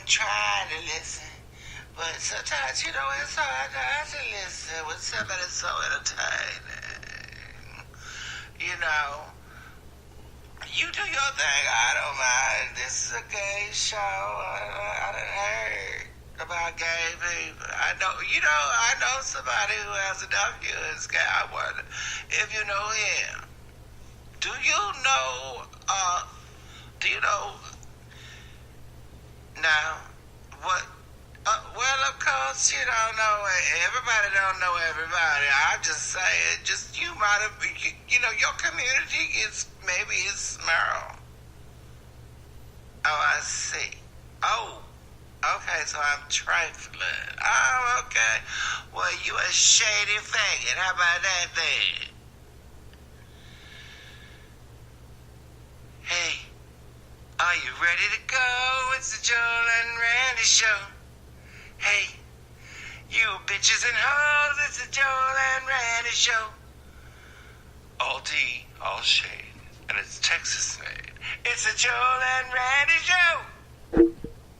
wasn't trying to listen. But sometimes, it's hard not to listen when somebody's so entertaining. You do your thing. I don't mind. This is a gay show. I done heard about gay people. I know somebody who has a nephew who's gay. I wonder if you know him. Do you know now what? Well, of course, you don't know. Everybody don't know everybody. I'm just saying, you might have, your community maybe is Merle. Oh, I see. Oh, okay, so I'm trifling. Oh, okay. Well, you a shady faggot. How about that then? Hey, are you ready to go? It's the Joel and Randy show. Hey, you bitches and hoes, it's the Joel and Randy show. All tea, all shade, and it's Texas made. It's the Joel and Randy show.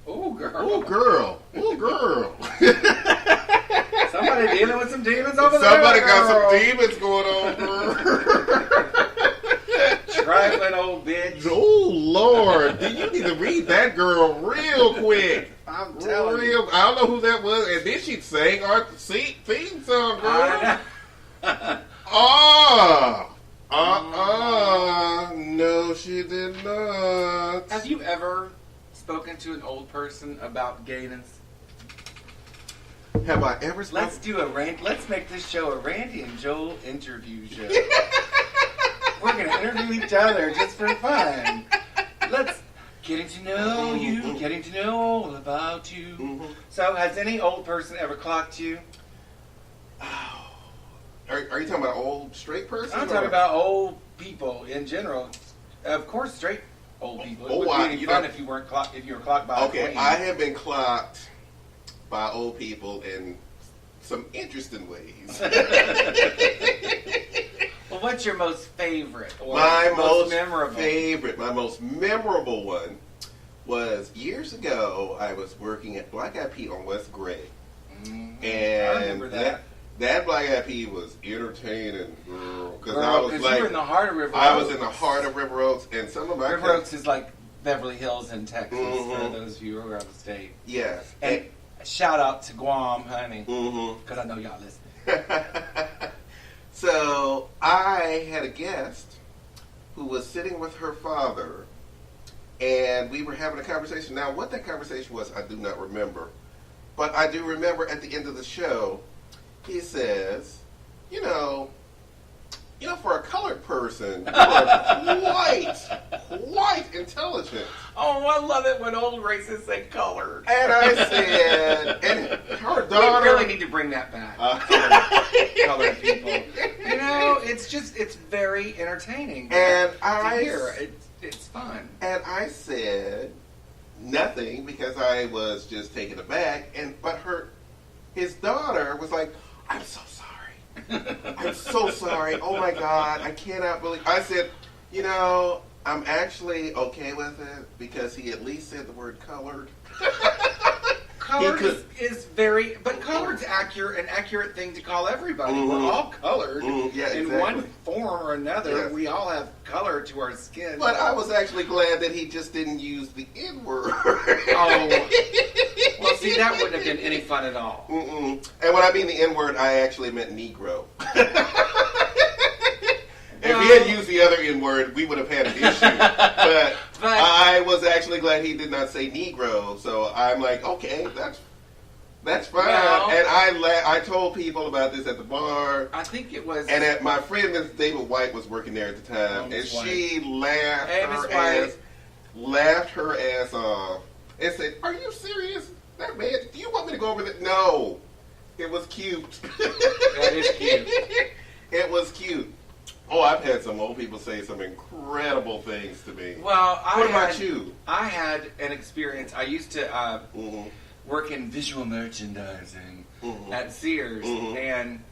Oh, girl. Oh, girl. Oh, girl. Somebody dealing with some demons over there. Somebody got some demons going on, girl. Trifling old bitch. Oh, Lord. You need to read that girl real quick. I'm telling you. I don't know who that was. And then she sang our theme song, girl. No, she did not. Have you ever spoken to an old person about gayness? Have I ever spoken? Let's make this show a Randy and Joel interview show. We're going to interview each other just for fun. Let's getting to know you, getting to know all about you. Mm-hmm. So, has any old person ever clocked you? Oh. Are you talking about old straight person? I'm talking about old people in general. Of course, straight old people. It wouldn't be any fun if you were clocked by a queen. I have been clocked by old people in some interesting ways. Well, what's your most favorite or my most memorable? My most memorable one was years ago. I was working at Black Eyed Pea on West Gray. Mm-hmm. And I remember that. That Black Eyed Pea was entertaining, girl. Because you were in the heart of River Oaks. I was in the heart of River Oaks, and some of my River Oaks is like Beverly Hills in Texas, mm-hmm. for those of you who are out of state. Yes. And shout out to Guam, honey, because mm-hmm. I know y'all listening. So I had a guest who was sitting with her father, and we were having a conversation. Now, what that conversation was, I do not remember. But I do remember at the end of the show, he says, for a colored person, you are quite intelligent. Oh, I love it when old racists say colored. And I said, and her daughter... We really need to bring that back. Colored people. It's very entertaining. And to hear. It's fun. And I said nothing because I was just taken aback. But his daughter was like, I'm so sorry. I'm so sorry. Oh my God, I cannot believe. I said, I'm actually okay with it because he at least said the word colored. Colored is very, but colored's an accurate thing to call everybody. Mm-hmm. We're all colored in one form or another. Yes. We all have color to our skin. But I was actually glad that he just didn't use the N-word. Oh. Well, see, that wouldn't have been any fun at all. Mm-mm. And when I mean the N-word, I actually meant Negro. If he had used the other N-word, we would have had an issue. But I was actually glad he did not say Negro. So I'm like, okay, that's fine. Well, and I told people about this at the bar. I think it was. And my friend Miss David White was working there at the time, and she laughed her ass off and said, "Are you serious? That man? Do you want me to go over there?" No, it was cute. That is cute. It was cute. Oh, I've had some old people say some incredible things to me. Well, what about you? I had an experience. I used to work in visual merchandising at Sears, and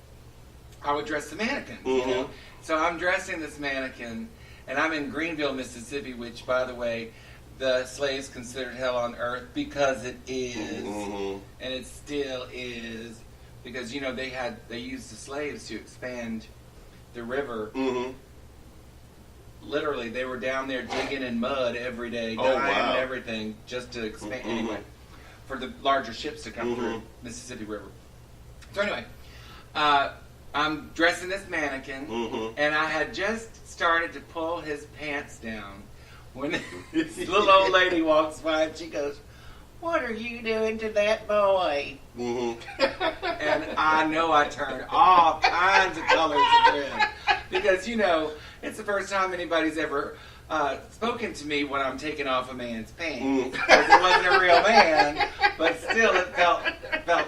I would dress the mannequins. So I'm dressing this mannequin, and I'm in Greenville, Mississippi, which, by the way, the slaves considered hell on earth because it is, Mm-hmm. and it still is, because they used the slaves to expand the river. Mm-hmm. Literally, they were down there digging in mud every day, Oh, dying wow. and everything, just to expand. Mm-hmm. Anyway, for the larger ships to come through Mississippi River. So anyway, I'm dressing this mannequin, and I had just started to pull his pants down when this little old lady walks by and she goes, "What are you doing to that boy?" And I know I turned all kinds of colors of red because it's the first time anybody's ever spoken to me when I'm taking off a man's pants. Because it wasn't a real man, but still it felt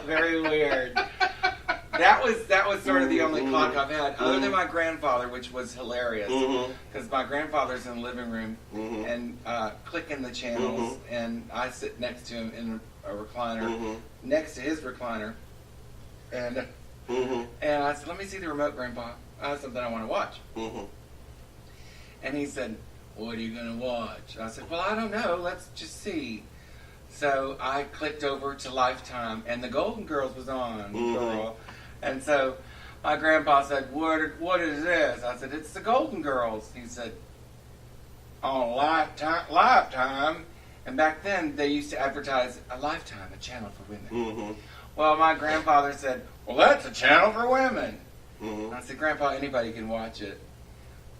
very weird. That was sort of the only clock I've had, other than my grandfather, which was hilarious. Because my grandfather's in the living room and clicking the channels, and I sit next to him in a recliner, next to his recliner, and I said, "Let me see the remote, Grandpa. I have something I want to watch." And he said, "What are you going to watch?" I said, "Well, I don't know. Let's just see." So I clicked over to Lifetime, and the Golden Girls was on, girl. And so my grandpa said, "What is this?" I said, "It's the Golden Girls." He said, "On Lifetime." And back then, they used to advertise a Lifetime, a channel for women. Well, my grandfather said, "Well, that's a channel for women." I said, "Grandpa, anybody can watch it."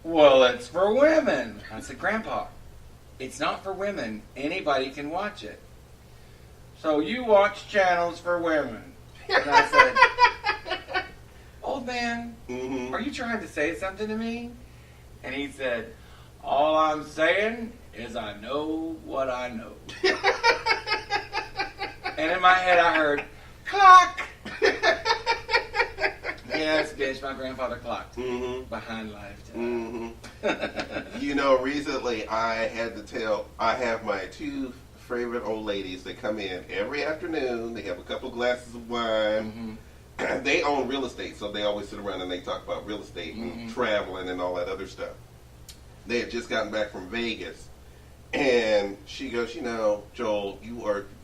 "Well, it's for women." I said, "Grandpa, it's not for women. Anybody can watch it." "So you watch channels for women?" And I said, "Old man, are you trying to say something to me?" And he said, "All I'm saying is I know what I know." And in my head I heard, "Clock!" Yes, bitch, my grandfather clocked behind Lifetime. Recently I have my two favorite old ladies that come in every afternoon. They have a couple glasses of wine. They own real estate, so they always sit around and they talk about real estate and traveling and all that other stuff. They had just gotten back from Vegas, and she goes, "Joel,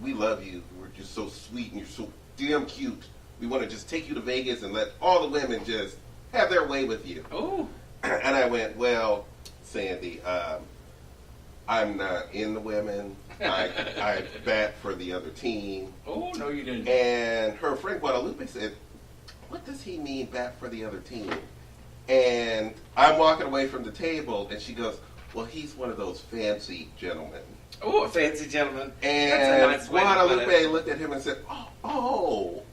we love you. You're just so sweet and you're so damn cute. We want to just take you to Vegas and let all the women just have their way with you." Oh. And I went, "Well, Sandy, I'm not in the women. I bat for the other team." Oh, no, you didn't. And her friend Guadalupe said, "What does he mean, bat for the other team?" And I'm walking away from the table, and she goes, "Well, he's one of those fancy gentlemen." Oh, a fancy gentleman. And that's a nice way to put Guadalupe it. looked at him and said, "Oh,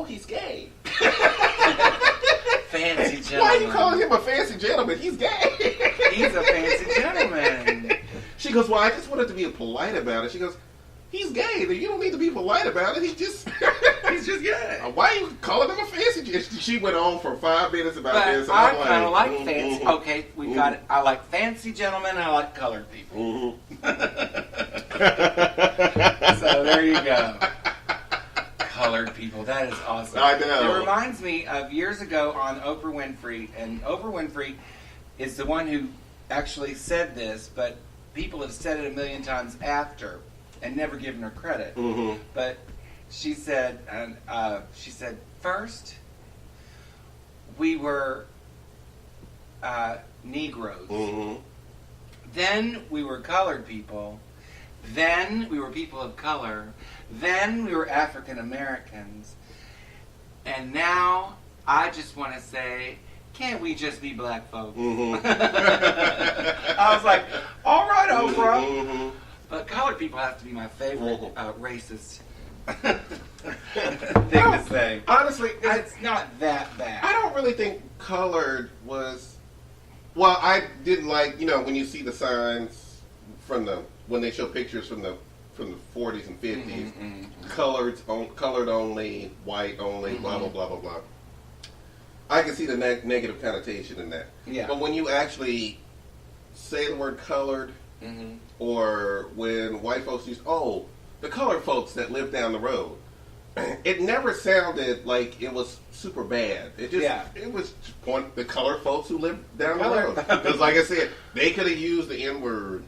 he's gay." Fancy gentleman. Why are you calling him a fancy gentleman? He's gay. He's a fancy gentleman. She goes, "Well, I just wanted to be polite about it." She goes, "He's gay. You don't need to be polite about it. He's just gay. Why are you calling him a fancy gentleman?" She went on for 5 minutes about But this. And I I'm kind of like mm-hmm, fancy. mm-hmm. Okay, we got it. I like fancy gentlemen. And I like colored people. So there you go. Colored people. That is awesome. I know. It reminds me of years ago on Oprah Winfrey, and Oprah Winfrey is the one who actually said this, but people have said it a million times after and never given her credit. But she said, first we were Negroes. Then we were colored people. Then we were people of color. Then we were African Americans. And now I just want to say, can't we just be black folks? I was like, all right, Oprah. But colored people have to be my favorite racist thing to say. Honestly, It's not that bad. I don't really think colored was. Well, I didn't like, when you see the signs when they show pictures from the 40s and 50s, colored only, white only, blah blah blah blah blah. I can see the negative connotation in that. Yeah. But when you actually say the word colored, or when white folks use, the colored folks that live down the road, it never sounded like it was super bad. It was the colored folks who live down the road. Because like I said, they could have used the N-word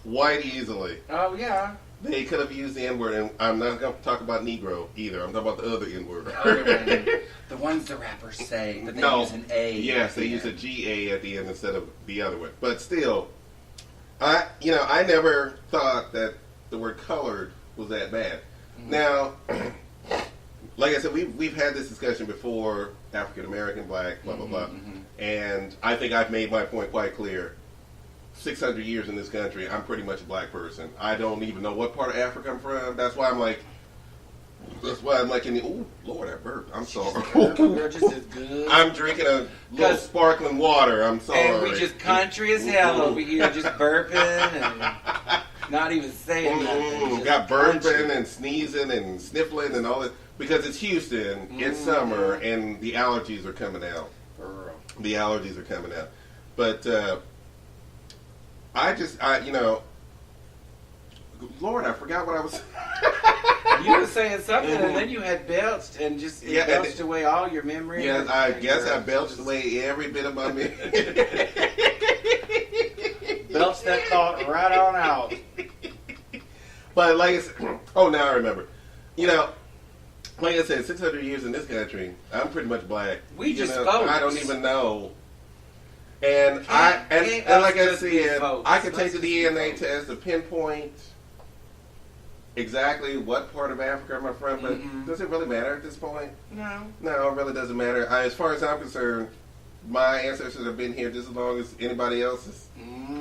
quite easily. Oh, yeah. They could have used the N-word, and I'm not going to talk about Negro either. I'm talking about the other N-word. The other one. The ones the rappers say, but they use an A. Yes, they use a G-A at the end instead of the other one. But still, I never thought that the word colored was that bad. Mm-hmm. Now, like I said, we've had this discussion before, African American, black, blah, blah, blah. Mm-hmm. And I think I've made my point quite clear. 600 years in this country, I'm pretty much a black person. I don't even know what part of Africa I'm from. That's why I'm like in the, oh, Lord, I burped. I'm sorry. You're just as good. I'm drinking a little sparkling water. I'm sorry. And we just country as hell over here, just burping and not even saying nothing. Got burping and sneezing and sniffling and all that. Because it's Houston, it's summer, and the allergies are coming out. For real. The allergies are coming out. But, Lord, I forgot what I was. You were saying something, and then you had belched and just belched away all your memory. Yes, I guess I belched away every bit of my memory. Belched that thought right on out. But like I said, oh, now I remember. Like I said, 600 years in this country, I'm pretty much black. We just voted. I don't even know. And like I said, I could take the DNA test to pinpoint exactly what part of Africa I'm from, but does it really matter at this point? No, it really doesn't matter. As far as I'm concerned, my ancestors have been here just as long as anybody else's.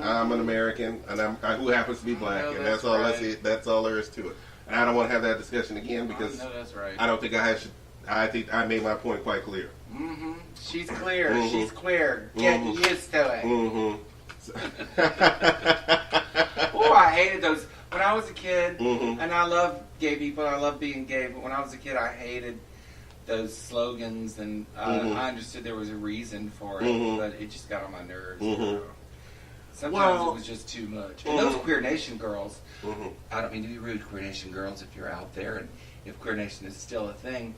I'm an American, and I'm who happens to be black, and that's all. Right. That's all there is to it. And I don't want to have that discussion again because that's right. I don't think I should. I think I made my point quite clear. Mm-hmm. She's clear. Mm-hmm. She's queer. Get used to it. Oh, I hated those. When I was a kid, and I love gay people, I love being gay, but when I was a kid, I hated those slogans, and I understood there was a reason for it, but it just got on my nerves. Sometimes it was just too much. And those Queer Nation girls, I don't mean to be rude, Queer Nation girls, if you're out there, and if Queer Nation is still a thing,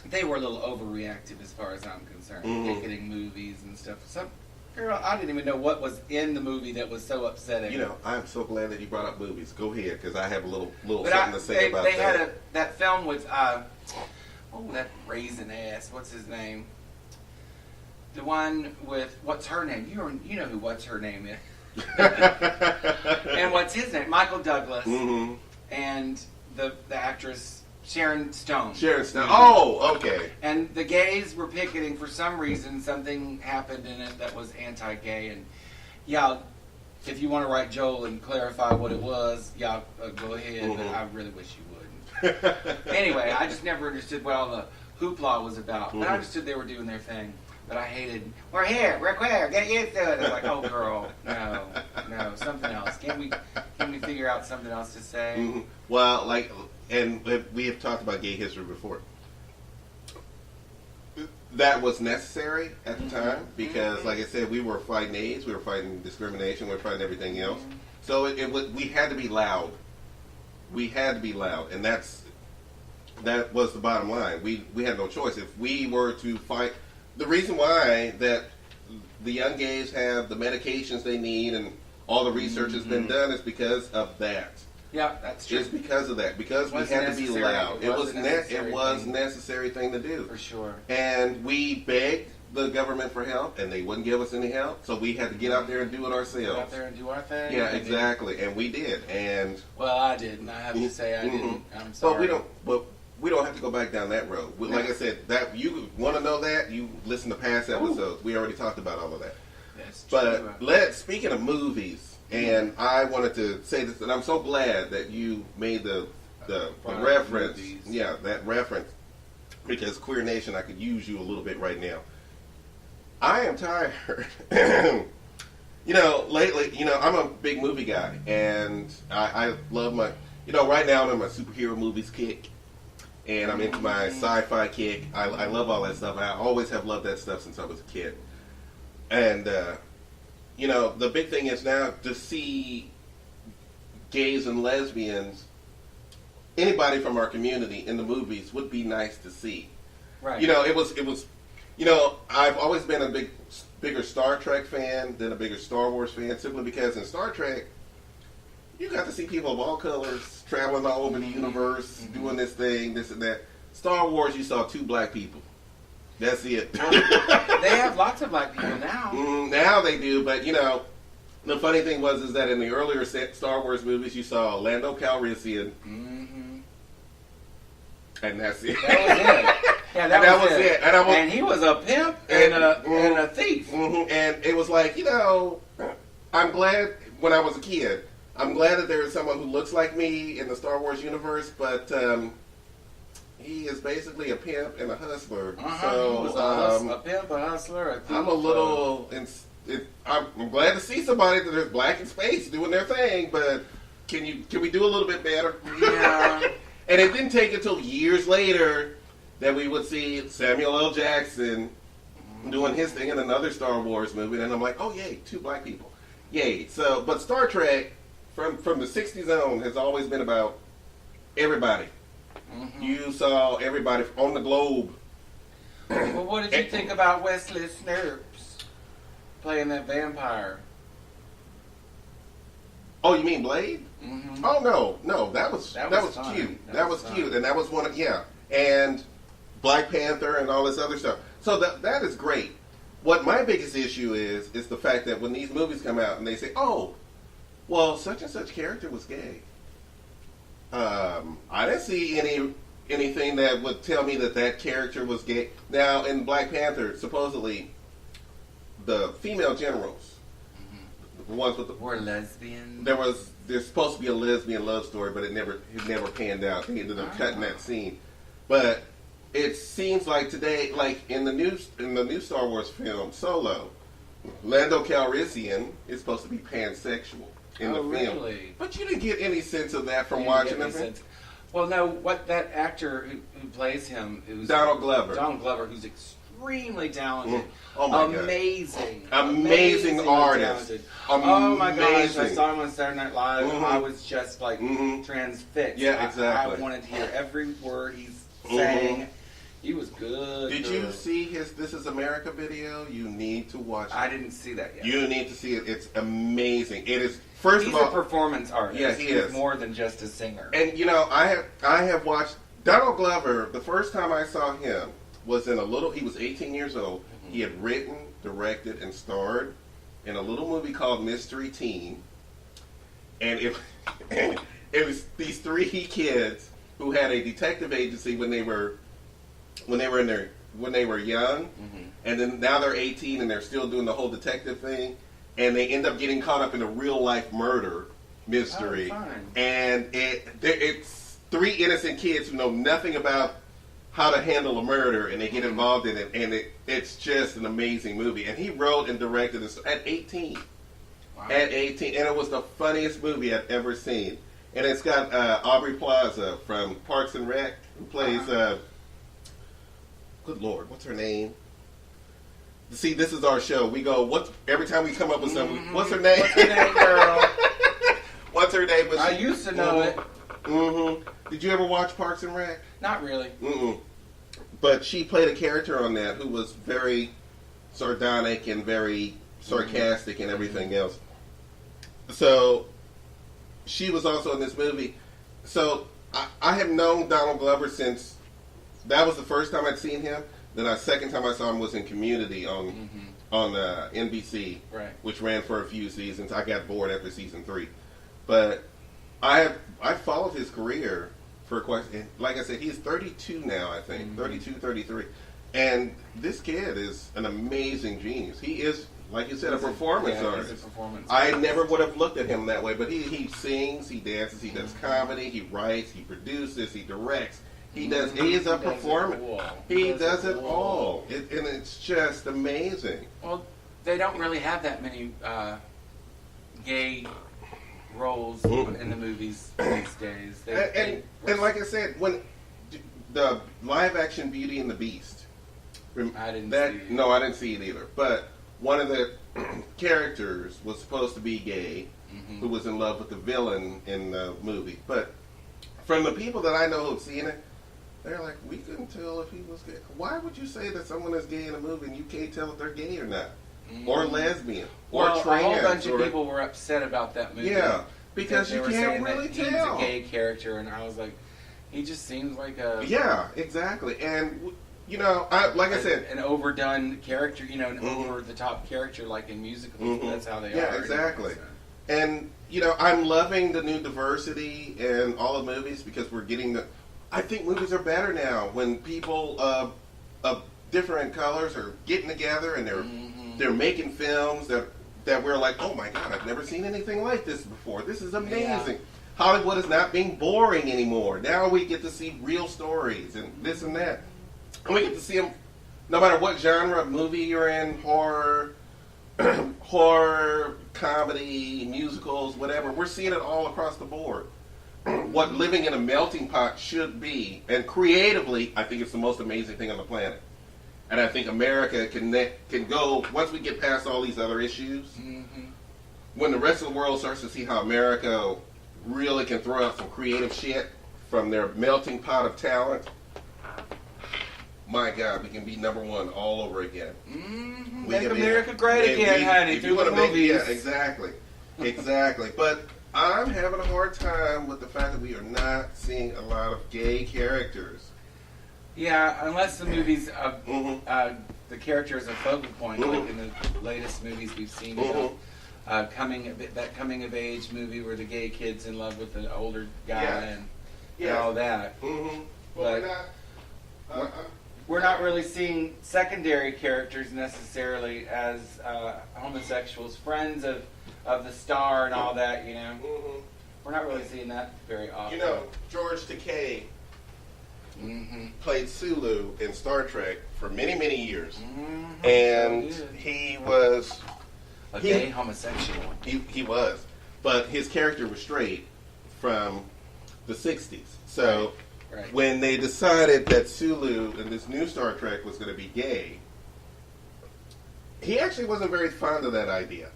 they were a little overreactive as far as I'm concerned, picketing movies and stuff. Some girl, I didn't even know what was in the movie that was so upsetting. I'm so glad that you brought up movies. Go ahead, because I have a little something to say about that. They had that film with, that raisin ass, what's his name? The one with, what's her name? You know who what's her name is. And what's his name? Michael Douglas. And the actress Sharon Stone. Oh, okay. And the gays were picketing for some reason. Something happened in it that was anti-gay. And if you want to write Joel and clarify what it was, go ahead. But I really wish you wouldn't. Anyway, I just never understood what all the hoopla was about. But I understood they were doing their thing. But I hated, we're queer, get used to it. I was like, oh girl, no, something else. Can we figure out something else to say? Well, and we have talked about gay history before. That was necessary at the time because, like I said, we were fighting AIDS, we were fighting discrimination, we were fighting everything else. So we had to be loud. We had to be loud, and that was the bottom line. We had no choice. If we were to fight. The reason why that the young gays have the medications they need and all the research has been done is because of that. Yeah, that's true. It's because of that. Because we had to be loud. It was a necessary thing to do. For sure. And we begged the government for help, and they wouldn't give us any help. So we had to get out there and do it ourselves. Get out there and do our thing. Yeah, exactly. And we did. And well, I didn't. I have to say I didn't. I'm sorry. But we don't have to go back down that road. Like I said, that you want to know that, you listen to past episodes. We already talked about all of that. That's true. But speaking of movies, and I wanted to say this, and I'm so glad that you made the reference. Yeah, that reference. Because Queer Nation, I could use you a little bit right now. I am tired. Lately, I'm a big movie guy, and I love my, right now I'm in my superhero movies kick. And I'm into my sci-fi kick. I love all that stuff. I always have loved that stuff since I was a kid. And, the big thing is now to see gays and lesbians, anybody from our community in the movies would be nice to see. Right. It was You know, I've always been a bigger Star Trek fan than a bigger Star Wars fan, simply because in Star Trek, you got to see people of all colors traveling all over the universe, doing this thing, this and that. Star Wars, you saw 2 black people. That's it. Well, they have lots of black people now. Now they do, but you know, the funny thing is that in the earlier Star Wars movies, you saw Lando Calrissian, and that's it. That was it. Yeah, that was it. And he was a pimp and a thief. And it was like, you know, I'm glad when I was a kid. I'm glad that there is someone who looks like me in the Star Wars universe, but he is basically a pimp and a hustler. So he was a pimp, a hustler, a thief. I'm a little. I'm glad to see somebody that is black in space doing their thing, but can we do a little bit better? Yeah. And it didn't take until years later that we would see Samuel L. Jackson doing his thing in another Star Wars movie, and I'm like, oh yay, 2 black people, yay! So, but Star Trek from the '60s on has always been about everybody. You saw everybody on the globe. Well, what did you think about Wesley Snipes playing that vampire? Oh, you mean Blade? Oh no, that was fun. cute. That was cute, and that was one of and Black Panther and all this other stuff. So that is great. What my biggest issue is the fact that when these movies come out and they say, oh, well, such and such character was gay. I didn't see anything that would tell me that character was gay. Now, in Black Panther, supposedly, the female generals, the ones with the were lesbian. There's supposed to be a lesbian love story, but it never panned out. They ended up cutting that scene. But it seems like today, like in the new Star Wars film Solo, Lando Calrissian is supposed to be pansexual in the film. Really? But you didn't get any sense of that from watching the film. Well, no. What that actor who plays him, who's Donald Glover. Donald Glover, who's extremely talented. Oh my amazing. God. Amazing artist. Talented. Oh my gosh! I saw him on Saturday Night Live. I was just like transfixed. Yeah, exactly. I wanted to hear every word he's saying. He was good. Did you see his "This Is America" video? You need to watch it. I didn't see that yet. You need to see it. It's amazing. It is. First He's of all, a performance artist. Yeah, he is more than just a singer. And you know, I have watched Donald Glover. The first time I saw him was in he was 18 years old. He had written, directed, and starred in a little movie called Mystery Teen. And it was these 3 kids who had a detective agency when they were young, and then now they're 18 and they're still doing the whole detective thing, and they end up getting caught up in a real life murder mystery. Oh, fine. And it's 3 innocent kids who know nothing about how to handle a murder, and they get involved in it, and it's just an amazing movie. And he wrote and directed this at 18. Wow. At 18, and it was the funniest movie I've ever seen. And it's got Aubrey Plaza from Parks and Rec, who plays good Lord, what's her name? See, this is our show. We go, every time we come up with something, what's her name? What's her name, girl? What's her name? I used to know it. Did you ever watch Parks and Rec? Not really. But she played a character on that who was very sardonic and very sarcastic and everything else. So she was also in this movie. So I have known Donald Glover since that was the first time I'd seen him. Then the second time I saw him was in Community on NBC, right, which ran for a few seasons. I got bored after season 3, but I followed his career for quite. Like I said, he's 32 now. I think 32, 33, and this kid is an amazing genius. He is, like you said, a performance artist. He's a performance I artist. never would have looked at him that way, but he sings, he dances, he does comedy, he writes, he produces, he directs. He does. He is a performer. He does it all, and it's just amazing. Well, they don't really have that many gay roles in the movies these days. And like I said, when the live action Beauty and the Beast, I didn't see it. No, I didn't see it either. But one of the characters was supposed to be gay, who was in love with the villain in the movie. But from the people that I know who've seen it, They're like, we couldn't tell if he was gay. Why would you say that someone is gay in a movie and you can't tell if they're gay or not? Or lesbian, or trans? A whole bunch of people were upset about that movie. Yeah, because they you were can't saying really that tell. He's a gay character, and I was like, he just seems like a... Yeah, exactly. And, you know, like I said... An overdone character, you know, an over-the-top character, like in musicals. That's how they are. Yeah, exactly. And, you know, I'm loving the new diversity in all the movies because we're getting the... I think movies are better now when people of different colors are getting together and they're making films that we're like, oh my God, I've never seen anything like this before. This is amazing. Yeah. Hollywood is not being boring anymore. Now we get to see real stories and this and that. And we get to see them no matter what genre of movie you're in, horror, horror, comedy, musicals, whatever. We're seeing it all across the board. What living in a melting pot should be. And creatively, I think it's the most amazing thing on the planet. And I think America can go, once we get past all these other issues, when the rest of the world starts to see how America really can throw out some creative shit from their melting pot of talent, my God, we can be number one all over again. Make America great again, honey, through the movies. Yeah, exactly. Exactly. But I'm having a hard time with the fact that we are not seeing a lot of gay characters. Yeah, unless the movies, the character is a focal point, like in the latest movies we've seen, coming of age movie where the gay kid's in love with the older guy and all that. But we're not really seeing secondary characters necessarily as homosexuals, friends of the star and all that. You know, we're not really seeing that very often. You know, George Takei played Sulu in Star Trek for many, many years. And he was... a gay homosexual. He was. But his character was straight from the 60s. So when they decided that Sulu in this new Star Trek was going to be gay, he actually wasn't very fond of that idea.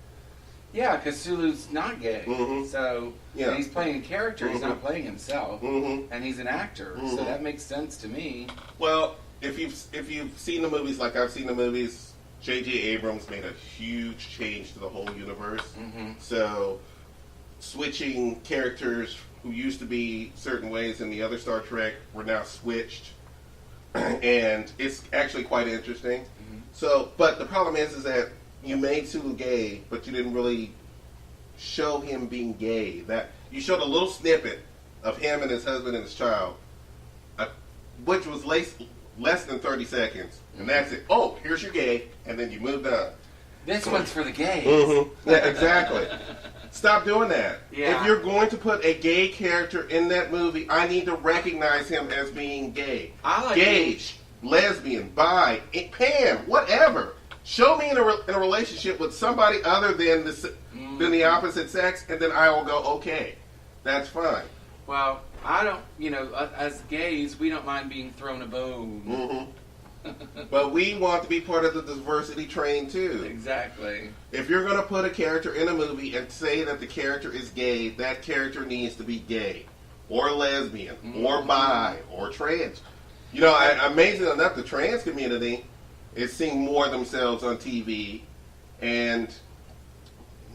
Yeah, because Sulu's not gay, so he's playing a character. He's not playing himself, and he's an actor, so that makes sense to me. Well, if you've seen the movies like I've seen the movies, J.J. Abrams made a huge change to the whole universe. So switching characters who used to be certain ways in the other Star Trek were now switched, and it's actually quite interesting. So, but the problem is that you made Sulu gay, but you didn't really show him being gay. That you showed a little snippet of him and his husband and his child, which was less than 30 seconds, and that's it. Oh, here's your gay, and then you moved on. This one's for the gays. Yeah, exactly. Stop doing that. Yeah. If you're going to put a gay character in that movie, I need to recognize him as being gay. Gay, lesbian, bi, pan, whatever. Show me in a relationship with somebody other than the opposite sex, and then I will go, okay, that's fine. Well, I don't, as gays, we don't mind being thrown a bone. But we want to be part of the diversity train, too. Exactly. If you're going to put a character in a movie and say that the character is gay, that character needs to be gay, or lesbian, or bi, or trans. Amazing enough, the trans community is seeing more of themselves on TV, and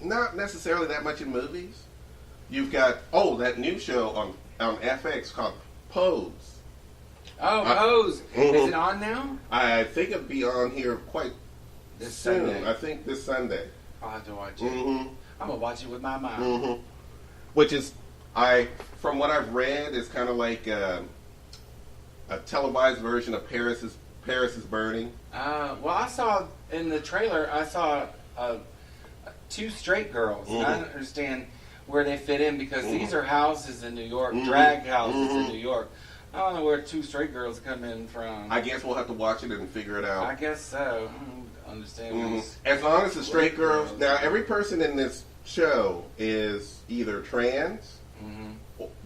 not necessarily that much in movies. You've got, that new show on FX called Pose. Oh, Pose. Is it on now? I think it'll be on here quite this soon. Sunday. I think this Sunday. I'll have to watch it. I'm going to watch it with my mom. Which is, from what I've read, is kind of like a televised version of Paris is Burning. Well, I saw in the trailer, two straight girls. And I don't understand where they fit in because these are houses in New York, drag houses in New York. I don't know where two straight girls come in from. I guess we'll have to watch it and figure it out. I guess so. I don't understand. As long as the straight girls. Now, every person in this show is either trans,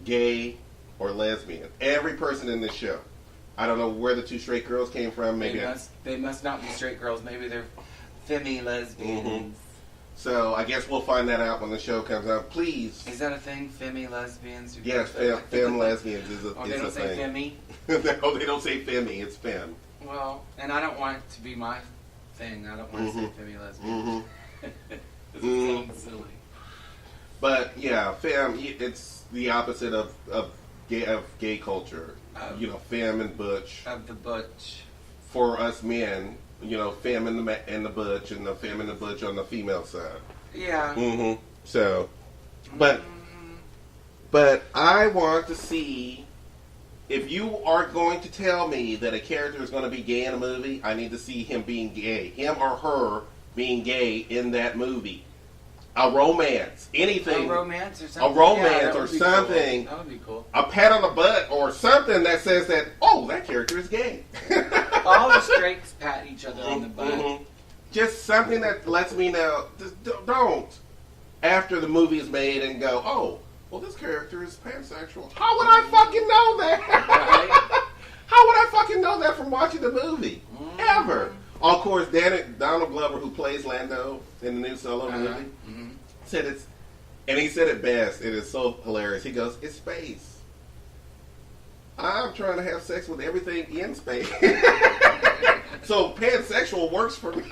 gay, or lesbian. Every person in this show. I don't know where the two straight girls came from. Maybe they must not be straight girls. Maybe they're femi lesbians. So I guess we'll find that out when the show comes out. Please. Is that a thing? Femi lesbians? Yes, femme lesbians is a Oh, they don't say thing. Femi? No, they don't say femi. It's femme. Well, and I don't want it to be my thing. I don't want to say Femi lesbian. It sounds silly. But yeah, femme. It's the opposite of gay culture. Femme and butch. Of the butch. For us men, femme and the butch, and the femme and the butch on the female side. Yeah. So, but I want to see, if you are going to tell me that a character is going to be gay in a movie, I need to see him being gay, him or her being gay in that movie. A romance, anything. A romance or something. A romance yeah, or something. Cool. That would be cool. A pat on the butt or something that says that, oh, that character is gay. All the straights pat each other on the butt. Just something that lets me know. Just don't. After the movie is made and go, oh, well, this character is pansexual. How would I fucking know that? Right? How would I fucking know that from watching the movie? Ever. Of course, Donald Glover, who plays Lando in the new Solo movie, said it's, and he said it best. It is so hilarious. He goes, "It's space. I'm trying to have sex with everything in space." So pansexual works for me.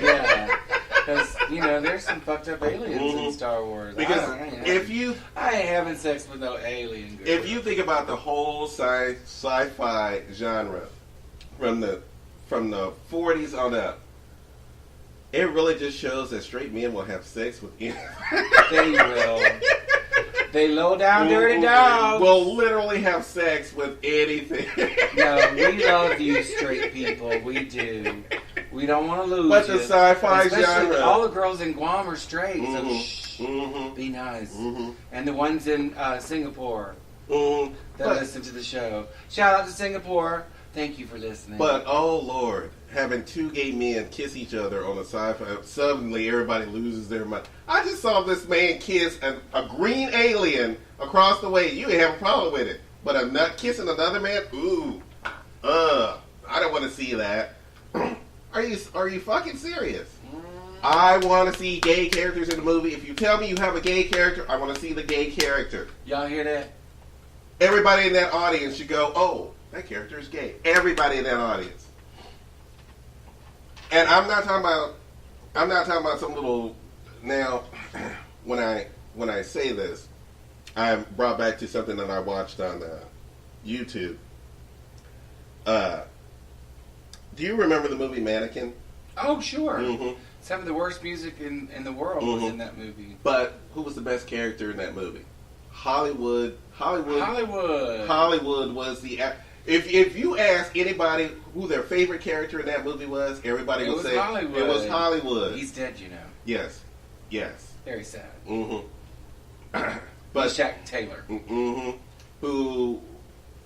Yeah, because there's some fucked up aliens in Star Wars. Because I ain't having sex with no alien girl. If you think about the whole sci-fi genre from the 40s on up, it really just shows that straight men will have sex with anything. They will. They low down dirty dogs. Will literally have sex with anything. No, we love you straight people. We do. We don't want to lose But the you. sci-fi Especially genre. all the girls in Guam are straight, so shh, be nice. And the ones in Singapore that listen to the show. Shout out to Singapore. Thank you for listening. But, oh Lord, having two gay men kiss each other on a sci-fi, suddenly everybody loses their mind. I just saw this man kiss a green alien across the way. You ain't have a problem with it. But a nut kissing another man? Ooh. I don't want to see that. Are you fucking serious? I want to see gay characters in the movie. If you tell me you have a gay character, I want to see the gay character. Y'all hear that? Everybody in that audience should go, oh, that character is gay. Everybody in that audience. And I'm not talking about some little. Now, when I say this, I'm brought back to something that I watched on YouTube. Do you remember the movie Mannequin? Oh, sure. Some of the worst music in the world was in that movie. But who was the best character in that movie? Hollywood was the. If you ask anybody who their favorite character in that movie was, everybody would say Hollywood. It was Hollywood. He's dead, Yes. Very sad. But Shaq Taylor. Who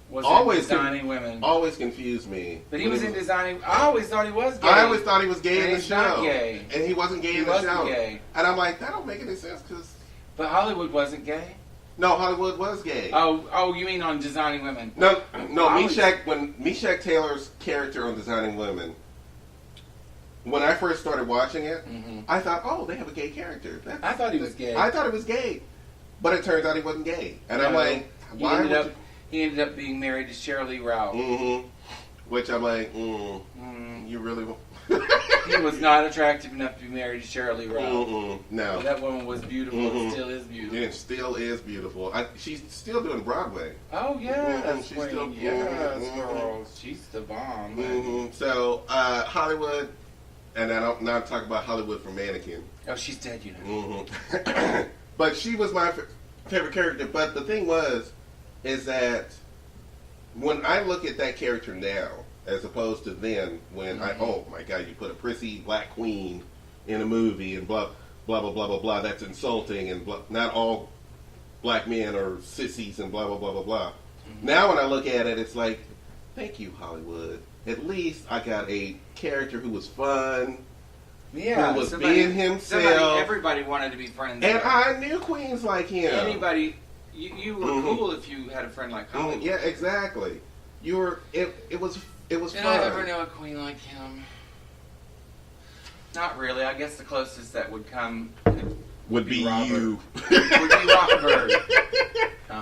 was always designing women. Always confused me. But he was in designing. I always thought he was gay. I always thought he was gay in the show. Not gay. And he wasn't gay in the show. Gay. And I'm like, that don't make any sense because. But Hollywood wasn't gay. No, Hollywood was gay. Oh, you mean on Designing Women? No. When Shaq Taylor's character on Designing Women, when I first started watching it, I thought, oh, they have a gay character. I thought he was gay. I thought he was gay, but it turns out he wasn't gay. And I'm like, why he ended up being married to Shirley Rao. Which I'm like, you really. He was not attractive enough to be married to Shirley Rao. No. But that woman was beautiful and still is beautiful. It still is beautiful. She's still doing Broadway. Oh, yeah. She's still, girl. She's the bomb. So, Hollywood, and I don't not talk about Hollywood for Mannequin. Oh, she's dead, But she was my favorite character. But the thing is that when I look at that character now, as opposed to then, when oh my God, you put a prissy black queen in a movie and blah blah blah blah blah blah. That's insulting and blah, not all black men are sissies and blah blah blah blah blah. Now when I look at it, it's like, thank you Hollywood. At least I got a character who was fun. Yeah, who was being himself. Everybody wanted to be friends. And with. I knew queens like him. Anybody, you were cool if you had a friend like Hollywood. Yeah, exactly. You were. It was. It was Did fun. I ever know a queen like him? Not really. I guess the closest that would come Would be Robert. you. would be Robert.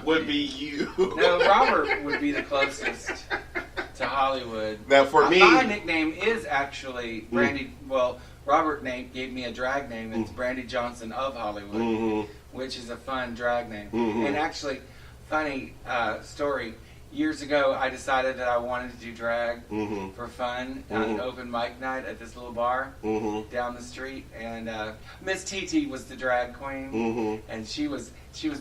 Would be you. No, Robert would be the closest to Hollywood. Now for me, my nickname is actually Brandy. Well, Robert gave me a drag name. It's Brandy Johnson of Hollywood, which is a fun drag name. And actually, funny story. Years ago, I decided that I wanted to do drag for fun on an open mic night at this little bar down the street, and Miss TT was the drag queen, and she was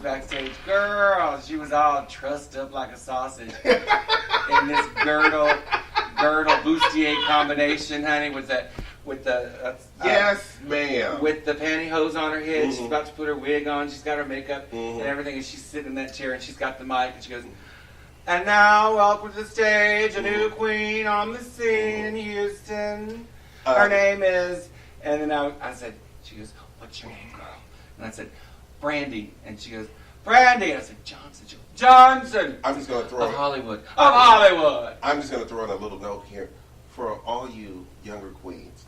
backstage. Girl, she was all trussed up like a sausage in this girdle bustier combination, honey, with the yes, ma'am, with the pantyhose on her head. She's about to put her wig on. She's got her makeup and everything, and she's sitting in that chair, and she's got the mic, and she goes, "And now, welcome to the stage, a new queen on the scene in Houston. Her name is..." And then I said, she goes, "What's your name, girl?" And I said, "Brandy." And she goes, "Brandy." And I said, "Johnson." She goes, "Johnson." I'm just going to throw Of Hollywood. Of Hollywood. I'm just going to throw in a little note here for all you younger queens.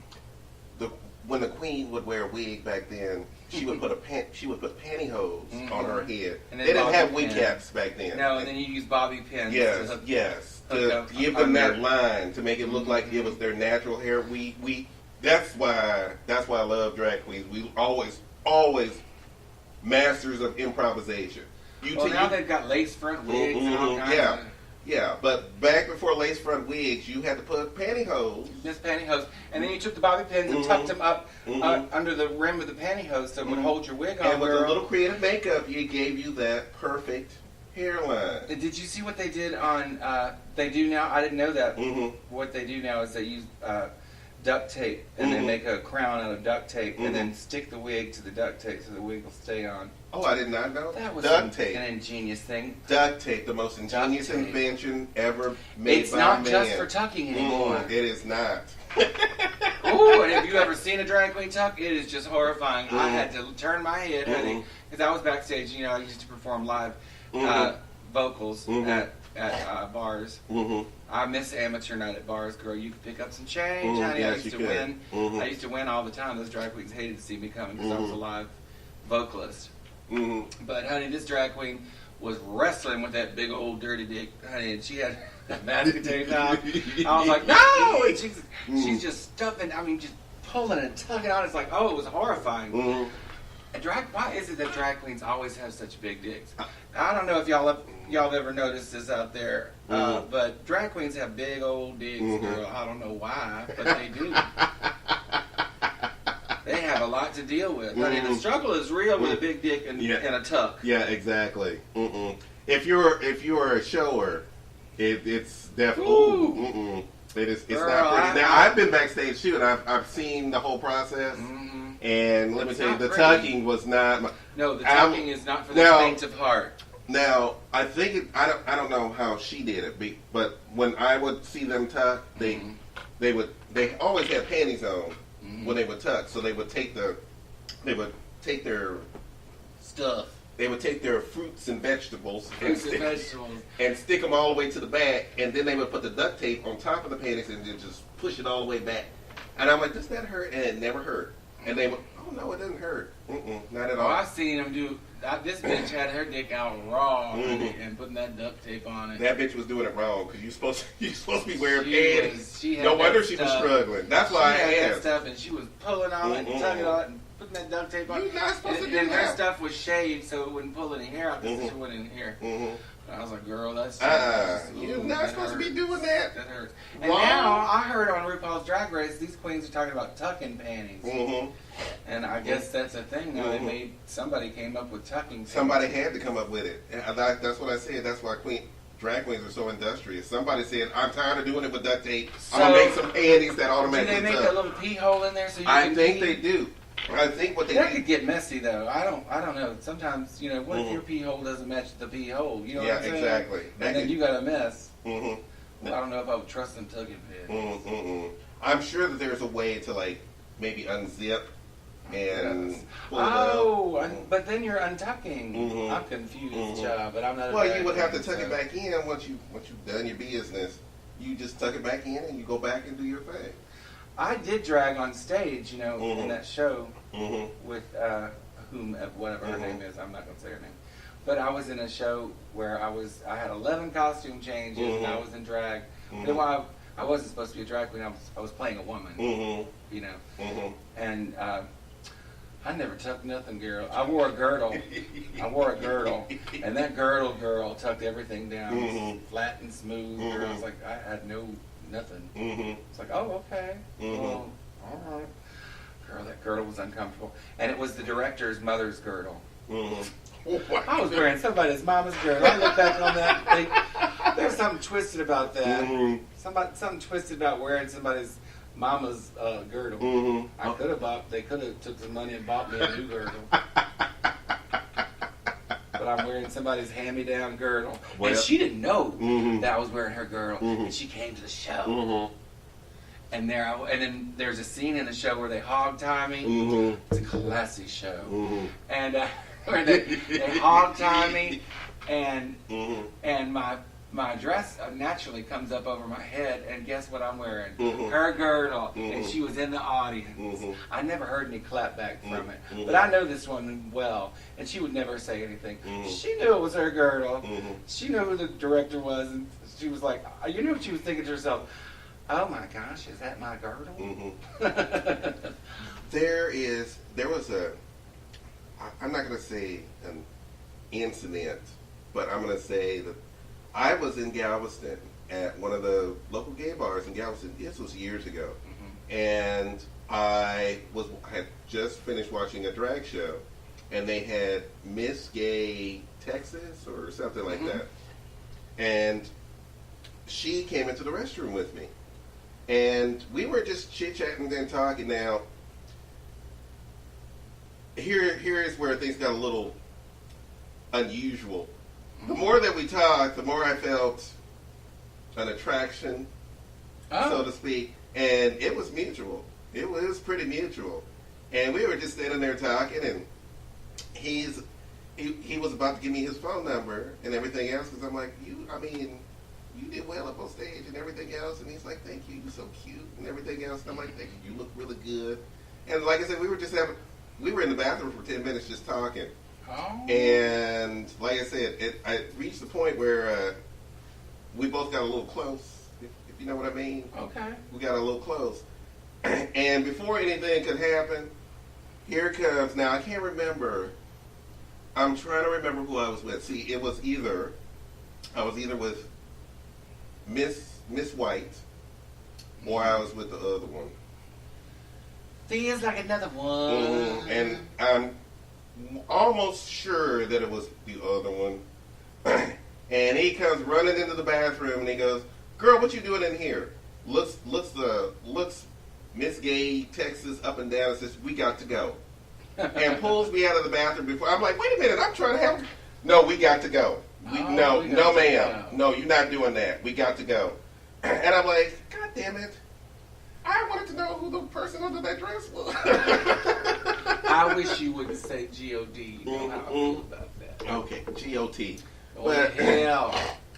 When the queen would wear a wig back then, she would put pantyhose on her head. And they didn't bobby have wig pins. caps back then. No, and then you use bobby pins. Yes, to give them that line to make it look like it was their natural hair. That's why I love drag queens. We always masters of improvisation. Now they've got lace front wigs and all kinds of... Yeah, but back before lace front wigs, you had to put pantyhose. This pantyhose, and then you took the bobby pins and tucked them up under the rim of the pantyhose so it would hold your wig on. And with a little creative makeup, it gave you that perfect hairline. Did you see what they did on? They do now. I didn't know that. What they do now is they use duct tape and they make a crown out of duct tape and then stick the wig to the duct tape so the wig will stay on. Oh, I did not know that was duct tape. An ingenious thing. Duct tape, the most ingenious invention ever made it's by not man. just for tucking anymore. It is not. Ooh, and have you ever seen a drag queen tuck? It is just horrifying. I had to turn my head, honey, because I was backstage. You know, I used to perform live vocals at bars. I miss amateur night at bars, girl. You could pick up some change, honey. Yes, I used to win. I used to win all the time. Those drag queens hated to see me coming because I was a live vocalist. But honey, this drag queen was wrestling with that big old dirty dick, honey, and she had that masking tape on. I was like, no! And she's just stuffing. I mean, just pulling and tugging on. It's like, oh, it was horrifying. Why is it that drag queens always have such big dicks? I don't know if y'all have ever noticed this out there, but drag queens have big old dicks, girl. I don't know why, but they do. They have a lot to deal with. I mean, the struggle is real with a big dick and a tuck. Yeah, exactly. If you're a shower, it's definitely it's Girl, not pretty. Now I've been backstage too, and I've seen the whole process. And let me tell you, the tucking was not. No, the tucking is not for the faint of heart. Now I think I don't know how she did it, but when I would see them tuck, they always had panties on when they would tuck, so they would take their Stuff. They would take their fruits and vegetables and stick them all the way to the back, and then they would put the duct tape on top of the panties and then just push it all the way back. And I'm like, does that hurt? And it never hurt. And they would, oh no, it doesn't hurt. Not at all. Oh, I've seen them do. This bitch had her dick out raw and putting that duct tape on it. That bitch was doing it wrong because you're supposed to be wearing panties. She had no wonder she was struggling. That's why I had asked. that stuff, and she was pulling on it and tugging on it and putting that duct tape on. You're not supposed to do that. And her stuff was shaved so it wouldn't pull any hair out because she went in here. I was like, girl, that's you're not supposed to be doing that. That hurts. And now I heard on RuPaul's Drag Race, these queens are talking about tucking panties. And I guess that's a thing now. Somebody came up with tucking panties. Somebody had to come up with it. And that's what I said. That's why drag queens are so industrious. Somebody said, I'm tired of doing it with duct tape. I'm going to make some panties that automatically do they make tuck. a little pee hole in there so you I can think pee? they do. I think what they that could get messy though. I don't know. Sometimes, what if your pee hole doesn't match the pee hole? You know what I'm saying? Exactly. And then you got a mess. I don't know if I would trust them tugging panties. I'm sure that there's a way to maybe unzip and pull it up. But then you're untucking. I'm confused, child, but I'm not. Well, you would have to tuck it back in once you've done your business. You just tuck it back in and you go back and do your thing. I did drag on stage, in that show with whatever her name is. I'm not going to say her name. But I was in a show where I had 11 costume changes and I was in drag. Then I wasn't supposed to be a drag queen. I was playing a woman, And I never tucked nothing, girl. I wore a girdle. And that girdle, girl, tucked everything down. It was flat and smooth. Girl, I was like, I had nothing. It's like, oh, okay. Well, all right. Girl, that girdle was uncomfortable. And it was the director's mother's girdle. I was wearing somebody's mama's girdle. I look back on that. There's something twisted about that. Something twisted about wearing somebody's mama's girdle. They could have took some money and bought me a new girdle. But I'm wearing somebody's hand-me-down girdle. And she didn't know that I was wearing her girdle. And she came to the show. And then there's a scene in the show where they hog tie me. It's a classy show. And where they hog tie me, and my dress naturally comes up over my head, and guess what I'm wearing? Her girdle, and she was in the audience. I never heard any clap back from it, but I know this woman well, and she would never say anything. She knew it was her girdle. She knew who the director was, and she was like, you knew what she was thinking to herself. Oh my gosh, is that my girdle? There was I'm not going to say an incident, but I'm going to say that I was in Galveston at one of the local gay bars in Galveston. This was years ago. And I had just finished watching a drag show, and they had Miss Gay Texas or something like that. And she came into the restroom with me. And we were just chit-chatting and talking. Now, here is where things got a little unusual. The more that we talked, the more I felt an attraction, so to speak. And it was mutual. It was pretty mutual. And we were just standing there talking, and he was about to give me his phone number and everything else, because I'm like, you did well up on stage and everything else. And he's like, thank you, you're so cute and everything else. And I'm like, thank you, you look really good. And like I said, we were in the bathroom for 10 minutes just talking. And like I said, I reached the point where we both got a little close, if you know what I mean. Okay. We got a little close. And before anything could happen, here it comes. Now, I can't remember. I'm trying to remember who I was with. See, I was either with Miss White, or I was with the other one. Feels like another one. And I'm almost sure that it was the other one. And he comes running into the bathroom and he goes, "Girl, what you doing in here?" Looks Miss Gay Texas up and down and says, "We got to go." And pulls me out of the bathroom before. I'm like, wait a minute, I'm trying to help. No, we got to go. No, ma'am. No, you're not doing that. We got to go. And I'm like, God damn it. I wanted to know who the person under that dress was. I wish you wouldn't say G-O-D. You know how I feel about that. Okay, G-O-T. Oh, but hell.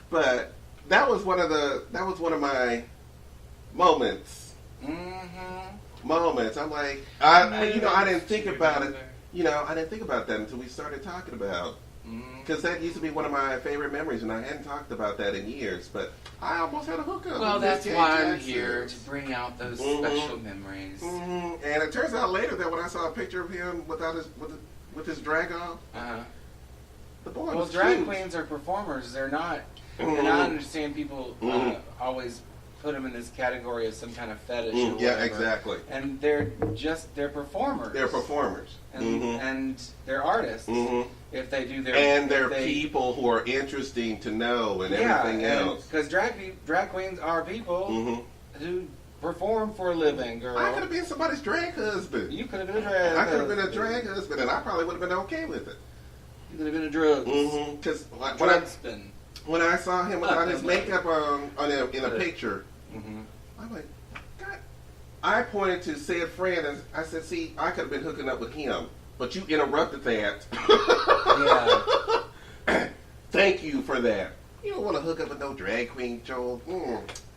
But that was one of my moments. Moments. I'm like, I didn't think about it. I didn't think about that until we started talking about. Because that used to be one of my favorite memories, and I hadn't talked about that in years. But I almost had a hookup. Well, that's why I'm here, to bring out those special memories. And it turns out later that when I saw a picture of him with his drag on, the boy was drag cute. queens are performers. They're not. And I understand people always put them in this category of some kind of fetish. Or yeah, whatever. exactly. And they're performers. They're performers. And they're artists. If they do their... And they're people who are interesting to know and everything else. Because drag queens are people who perform for a living, girl. I could have been somebody's drag husband. You could have been a drag husband. I could have been a drag husband, and I probably would have been okay with it. You could have been a drug. Because when I saw him without his makeup on in a picture, I'm like, God. I pointed to said friend, and I said, see, I could have been hooking up with him. But you interrupted that. Yeah. Thank you for that. You don't want to hook up with no drag queen, Joel.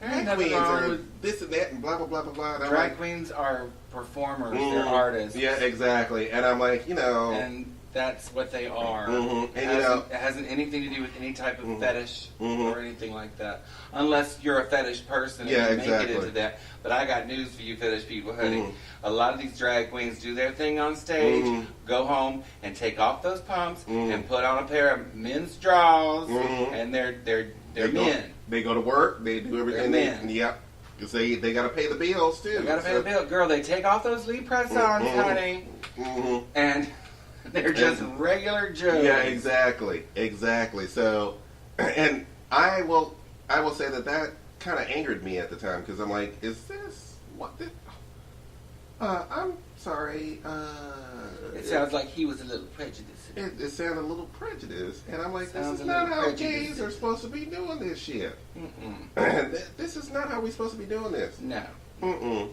Ain't drag nothing queens wrong are with- this and that and blah blah blah blah blah. And I'm Drag like, queens are performers. They're artists. yeah, exactly. And I'm like, And that's what they are. Mhm. It, And, it hasn't anything to do with any type of fetish Mhm. or anything like that. Unless you're a fetish person and Yeah, you make exactly. it into that. But I got news for you fetish people, honey. Mhm. A lot of these drag queens do their thing on stage, Mhm. go home and take off those pumps Mhm. and put on a pair of men's drawers, Mhm. and they're they men. They go to work. They do everything. They're men. Yeah, because they got to pay the bills too. You gotta pay the bill. Girl, they take off those Lee press-ons, Mhm. honey, hmm and they're just regular Joes. Yeah, exactly. So, and I will say that kind of angered me at the time because I'm like, is this what? I'm sorry. It sounds like he was a little prejudiced. It sounded a little prejudiced, and I'm like, Sounds this is a not little how prejudiced. gays are supposed to be doing this shit. Mm-mm. This is not how we're supposed to be doing this. No. Mm-mm.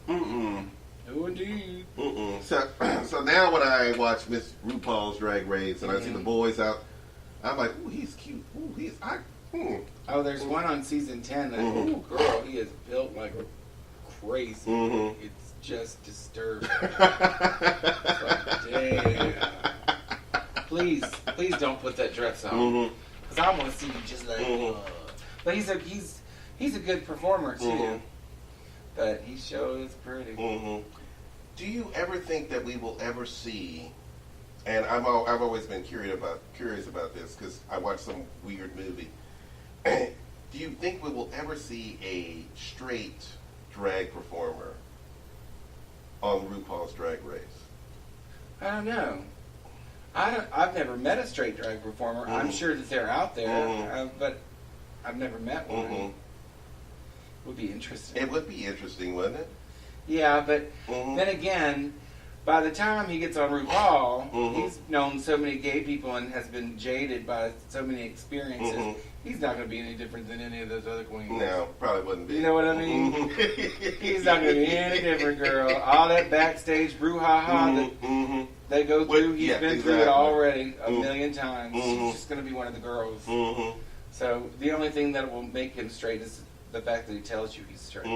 Mm-mm. No, indeed. Mm-mm. So now when I watch Miss RuPaul's Drag Race and I see the boys out, I'm like, ooh, he's cute. Ooh, Oh, there's one on season 10 that, ooh, girl, he is built like crazy. Mhm. It's just disturbing. It's like, damn. Please don't put that dress on. Mhm. Because I want to see you just like, But he's a good performer, too. Mhm. But he sure is pretty. Mm-hmm. Do you ever think that we will ever see? And I've always been curious about this because I watched some weird movie. Do you think we will ever see a straight drag performer on RuPaul's Drag Race? I don't know. I've never met a straight drag performer. I'm sure that they're out there, but I've never met one. Mm-hmm. Would be interesting. It would be interesting, wouldn't it? Yeah, but then again, by the time he gets on RuPaul, he's known so many gay people and has been jaded by so many experiences. He's not going to be any different than any of those other queens. No, probably wouldn't be. You know what I mean? He's not going to be any different, girl. All that backstage brouhaha that they go through, he's been through it already a million times. He's just going to be one of the girls. So the only thing that will make him straight is the fact that he tells you he's straight.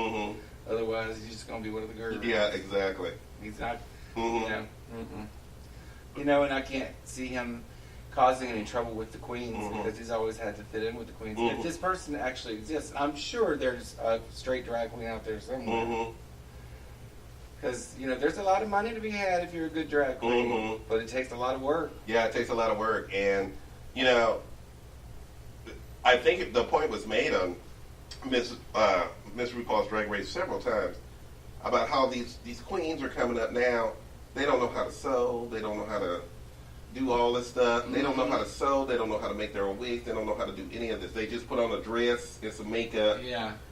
Otherwise, he's just going to be one of the girls. Yeah, exactly. He's not, you know, and I can't see him causing any trouble with the queens because he's always had to fit in with the queens. And if this person actually exists, I'm sure there's a straight drag queen out there somewhere. Because, you know, there's a lot of money to be had if you're a good drag queen, but it takes a lot of work. Yeah, it takes a lot of work. And, you know, I think the point was made on Miss RuPaul's Drag Race several times about how these queens are coming up now. They don't know how to sew. They don't know how to do all this stuff. They don't know how to sew. They don't know how to make their own wigs. They don't know how to do any of this. They just put on a dress and some makeup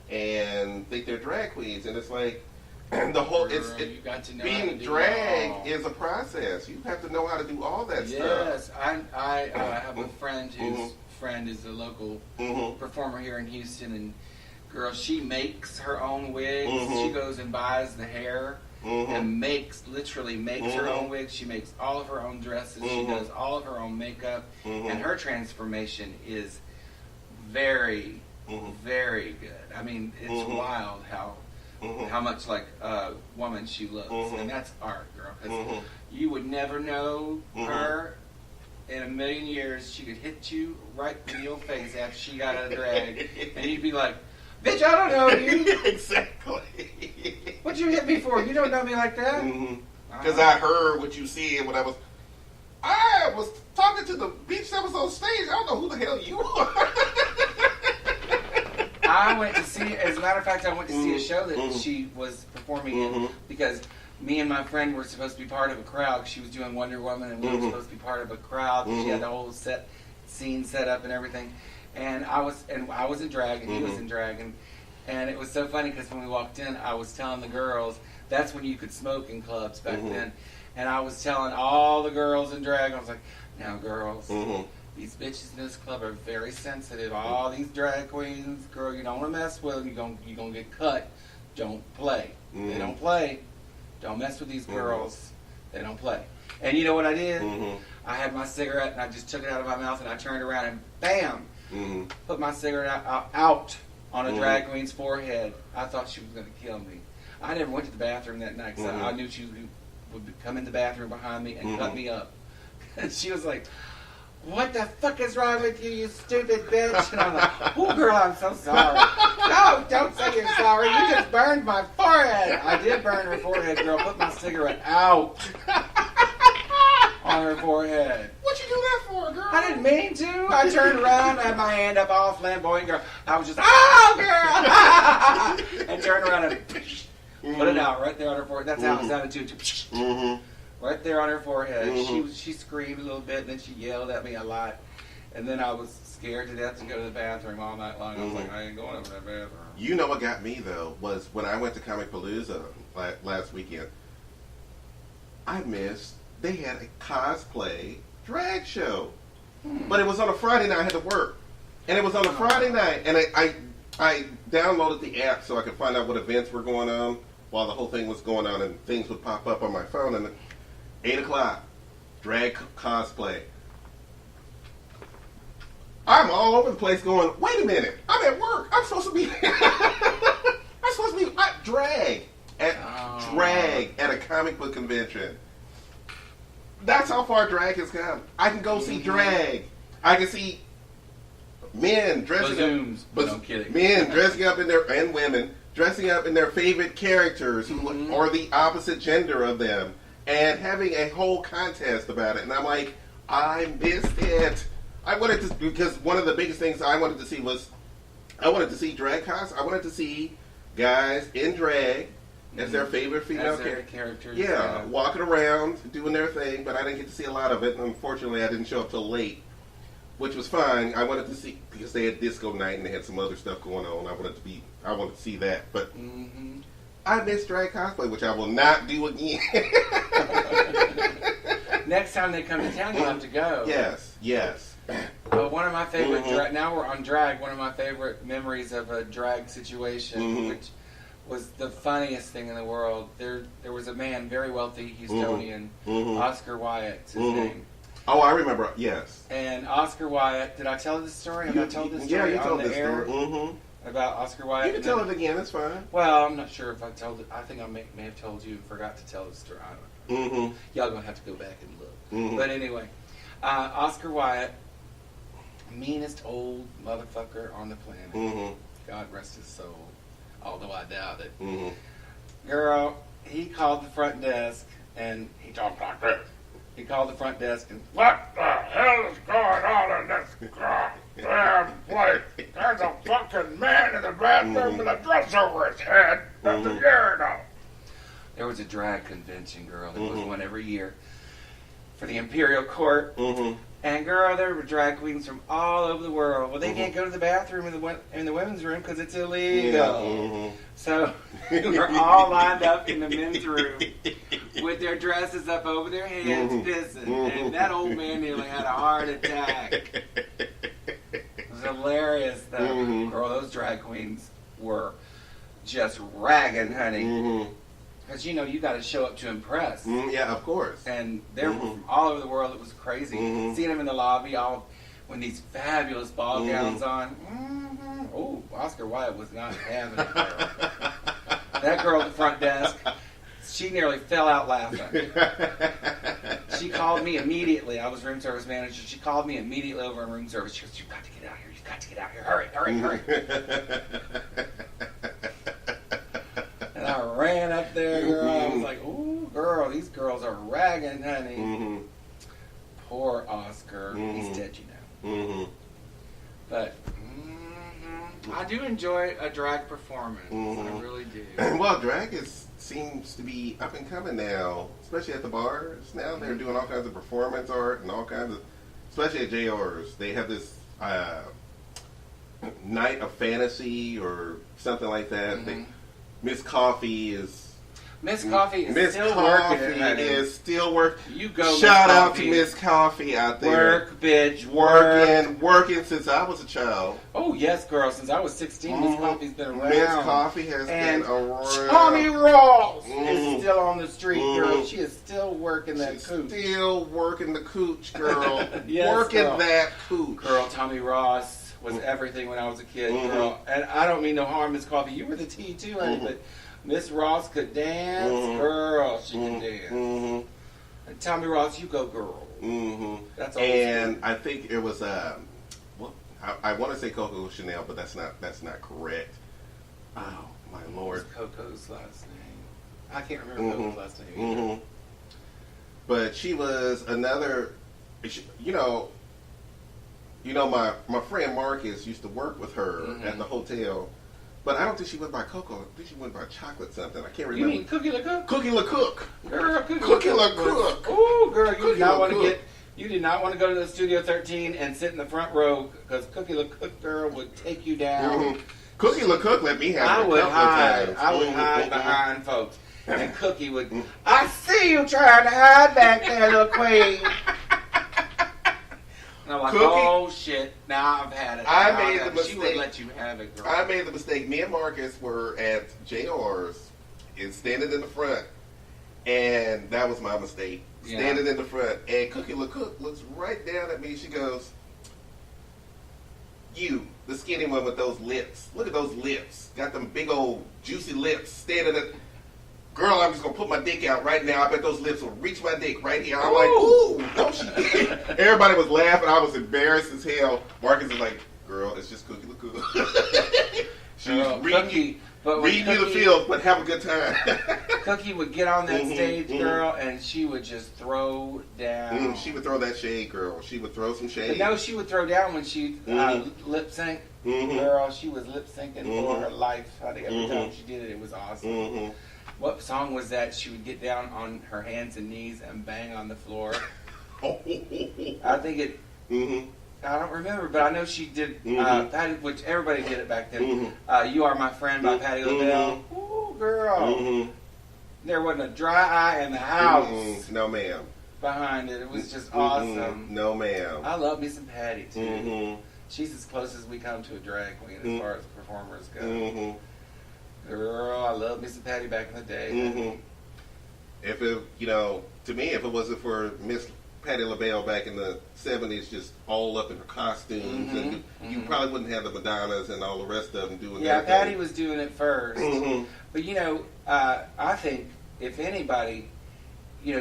and think they're drag queens. And it's like the whole you got to know how to being do drag it all. is a process. You have to know how to do all that stuff. Yes, I have a friend whose friend is a local performer here in Houston, and girl, she makes her own wigs. She goes and buys the hair and literally makes her own wigs. She makes all of her own dresses. She does all of her own makeup, and her transformation is very, very good. I mean, it's wild how much like a woman she looks, and that's art, girl. Because you would never know her. In a million years, she could hit you right in your face after she got out of drag, and you'd be like, "Bitch, I don't know you." Exactly. What'd you hit me for? You don't know me like that. Because I heard what you said when I was talking to the bitch that was on stage. I don't know who the hell you are. I went to see, as a matter of fact, I went to see a show that she was performing in because me and my friend were supposed to be part of a crowd. She was doing Wonder Woman, and we were supposed to be part of a crowd. She had the whole scene set up and everything. And I was in drag, and he was in drag, and it was so funny because when we walked in, I was telling the girls that's when you could smoke in clubs back then, and I was telling all the girls in drag, I was like, "Now, girls, these bitches in this club are very sensitive. All these drag queens, girl, you don't want to mess with them. You're gonna get cut. Don't play. They don't play. Don't mess with these girls. They don't play." And you know what I did? I had my cigarette, and I just took it out of my mouth, and I turned around and bam, put my cigarette out on a drag queen's forehead. I thought she was going to kill me. I never went to the bathroom that night because I knew she would come in the bathroom behind me and cut me up. And she was like, "What the fuck is wrong with you, you stupid bitch?" And I'm like, "Oh, girl, I'm so sorry." "No, don't say you're sorry. You just burned my forehead." I did burn her forehead, girl. Put my cigarette out on her forehead. What you do that for, girl? I didn't mean to. I turned around, had my hand up all flamboyant, girl. I was just, "Oh, girl!" and turned around and put it out right there on her forehead. That's how it sounded too. Right there on her forehead. She screamed a little bit, and then she yelled at me a lot. And then I was scared to death to go to the bathroom all night long. I was like, I ain't going to that bathroom. You know what got me, though, was when I went to Comic Palooza last weekend, I missed, they had a cosplay drag show. But it was on a Friday night. I had to work. And it was on a Friday night. And I downloaded the app so I could find out what events were going on while the whole thing was going on, and things would pop up on my phone. And 8 o'clock, drag cosplay. I'm all over the place going, wait a minute, I'm at work. I'm supposed to be at drag at a comic book convention. That's how far drag has come. I can go see drag. I can see men dressing up. No kidding. Men dressing up in their, and women dressing up in their favorite characters who are the opposite gender of them, and having a whole contest about it. And I'm like, I missed it. I wanted to, because one of the biggest things I wanted to see was, I wanted to see drag costs. I wanted to see guys in drag as their favorite female characters. Yeah, walking around, doing their thing, but I didn't get to see a lot of it. And unfortunately, I didn't show up till late, which was fine. I wanted to see, because they had disco night and they had some other stuff going on. I wanted to see that, but I missed drag cosplay, which I will not do again. Next time they come to town, you'll have to go. Yes. One of my favorite now we're on drag. One of my favorite memories of a drag situation, which was the funniest thing in the world. There was a man, very wealthy Houstonian, Oscar Wyatt's his name. Oh, I remember. Yes. And Oscar Wyatt. Did I tell this story? Have I told this story you told on the this air? story. About Oscar Wyatt. You can tell it again. It's fine. Well, I'm not sure if I told it. I think I may have told you and forgot to tell the story. I don't know. Y'all gonna have to go back and look. But anyway, Oscar Wyatt, meanest old motherfucker on the planet. God rest his soul. Although I doubt it. Girl, he called the front desk and he talked like this. He called the front desk and, "What the hell is going on in this goddamn place? There's a fucking man in the bathroom with a dress over his head. That's a urinal." There was a drag convention, girl. There was one every year for the Imperial Court. And girl, there were drag queens from all over the world. Well, they can't go to the bathroom in the women's room because it's illegal. So we were all lined up in the men's room with their dresses up over their heads, pissing. And that old man nearly had a heart attack. It was hilarious, though. Girl, those drag queens were just ragging, honey. Because, you got to show up to impress. Yeah, of course. And they were from all over the world. It was crazy. Seeing them in the lobby, all with these fabulous ball gowns on. Oh, Oscar Wyatt was not having it, girl. That girl at the front desk, she nearly fell out laughing. She called me immediately. I was room service manager. She called me immediately over in room service. She goes, "You've got to get out here. You've got to get out here. Hurry. And I ran up there, girl. I was like, "Ooh, girl, these girls are ragging, honey." Poor Oscar. He's dead, But I do enjoy a drag performance. I really do. Well, drag seems to be up and coming now, especially at the bars. Now they're doing all kinds of performance art and all kinds of, especially at JR's. They have this night of fantasy or something like that. Miss Coffee is still working. You go. Shout out to Miss Coffee out there. Work, bitch. Working since I was a child. Oh yes, girl. Since I was 16, Miss Coffee's been around. Miss Coffee has been around. Tommy Ross is still on the street, girl. She is still working that cooch. Still working the cooch, girl. Yes, working girl. that cooch. Girl, Tommy Ross was everything when I was a kid, girl. And I don't mean no harm, Miss Coffee. You were the T too, honey, but Miss Ross could dance, girl. She could dance. And Tommy Ross, you go, girl. That's all. And I think it was I want to say Coco Chanel, but that's not correct. Oh my lord! What's Coco's last name? I can't remember Coco's last name either. But she was another. You know, my friend Marcus used to work with her at the hotel. But I don't think she went by Coco. I think she went by chocolate something. I can't remember. You mean Cookie LaCook? Cookie LaCook. Girl, Cookie LaCook. Ooh, girl, you did not want to go to the Studio 13 and sit in the front row because Cookie LaCook, girl, would take you down. Cookie LaCook let me have it a couple of times. I would hide behind folks. And Cookie would, I see you trying to hide back there, little queen. And I'm like, Cookie, oh shit, now I've had it. I made the mistake. She would let you have it, girl. I made the mistake. Me and Marcus were at JR's and standing in the front. And that was my mistake. Standing in the front. And Cookie LaCook looks right down at me. She goes, you, the skinny one with those lips. Look at those lips. Got them big old juicy lips. Standing at, girl, I'm just going to put my dick out right now. I bet those lips will reach my dick right here. I'm like, ooh, no, she did. Everybody was laughing. I was embarrassed as hell. Marcus is like, girl, it's just Cookie LaCook. She's reading you the field, but have a good time. Cookie would get on that stage, girl, and she would just throw down. She would throw that shade, girl. She would throw some shade. But no, she would throw down when she lip sync. Girl, she was lip syncing for her life. I think every time she did it, it was awesome. What song was that? She would get down on her hands and knees and bang on the floor. I think it. I don't remember, but I know she did. Patty, which everybody did it back then. "You Are My Friend" by Patti LaBelle. Ooh, girl. There wasn't a dry eye in the house. No, ma'am. Behind it, it was just awesome. No, ma'am. I love me some Patty too. She's as close as we come to a drag queen as far as performers go. Girl, I love me some Patty back in the day. If it, to me, if it wasn't for Miss Patti LaBelle back in the 70s, just all up in her costumes, and you probably wouldn't have the Madonnas and all the rest of them doing that. Yeah, Patty was doing it first. But I think if anybody,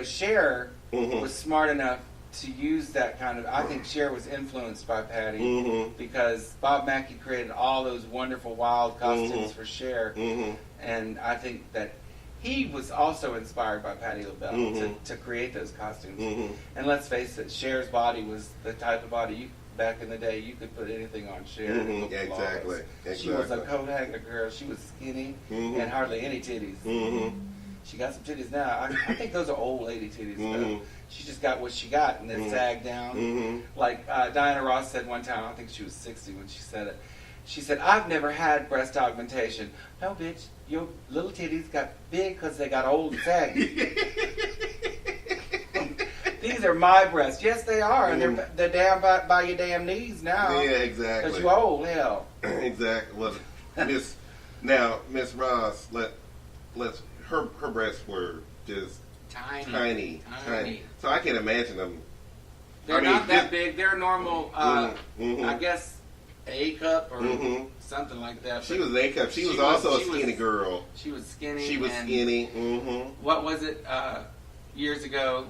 Cher was smart enough to use that kind of. I think Cher was influenced by Patty because Bob Mackie created all those wonderful wild costumes for Cher, and I think that he was also inspired by Patti LaBelle to create those costumes. And let's face it, Cher's body was the type of body back in the day you could put anything on Cher. Exactly. She was a coat hanger girl. She was skinny and hardly any titties. She got some titties now. I think those are old lady titties though. She just got what she got and then sagged down. Like Diana Ross said one time, I think she was 60 when she said it. She said, "I've never had breast augmentation." No, bitch, your little titties got big because they got old and saggy. These are my breasts. Yes, they are, and they're down by your damn knees now. Yeah, exactly. Because you old, hell. Exactly. Well, Miss Ross, her breasts were just tiny. So I can't imagine them. They're not that big. They're normal. I guess. A cup or something like that. She was an A cup. She was also a skinny girl. She was skinny. She was skinny. What was it? Years ago,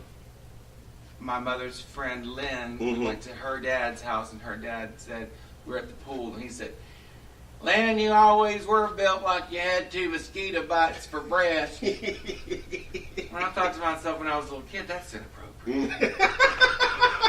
my mother's friend Lynn, we went to her dad's house, and her dad said, we were at the pool, and he said, "Lynn, you always were built like you had 2 mosquito bites for breath." And I thought to myself when I was a little kid, that's inappropriate.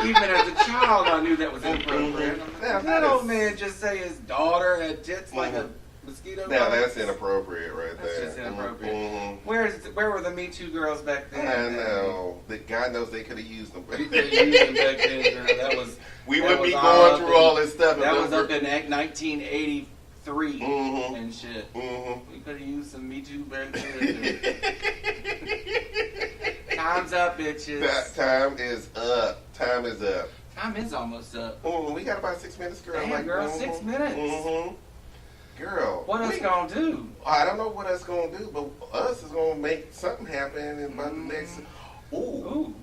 Even as a child, I knew that was inappropriate. That old man just say his daughter had tits like a mosquito. Now that's inappropriate right there. That's just inappropriate. Where were the Me Too girls back then? I know. God knows they could have used them. They could have used them back then. We wouldn't be going through all this stuff. That was up in 1983 and shit. We could have used some Me Too back then. Time's up, bitches. Time is up. Time is up. Time is almost up. We got about 6 minutes, girl. Damn, girl, 6 minutes. Girl. What us gonna do? I don't know what us gonna do, but us is gonna make something happen in about the next. Ooh.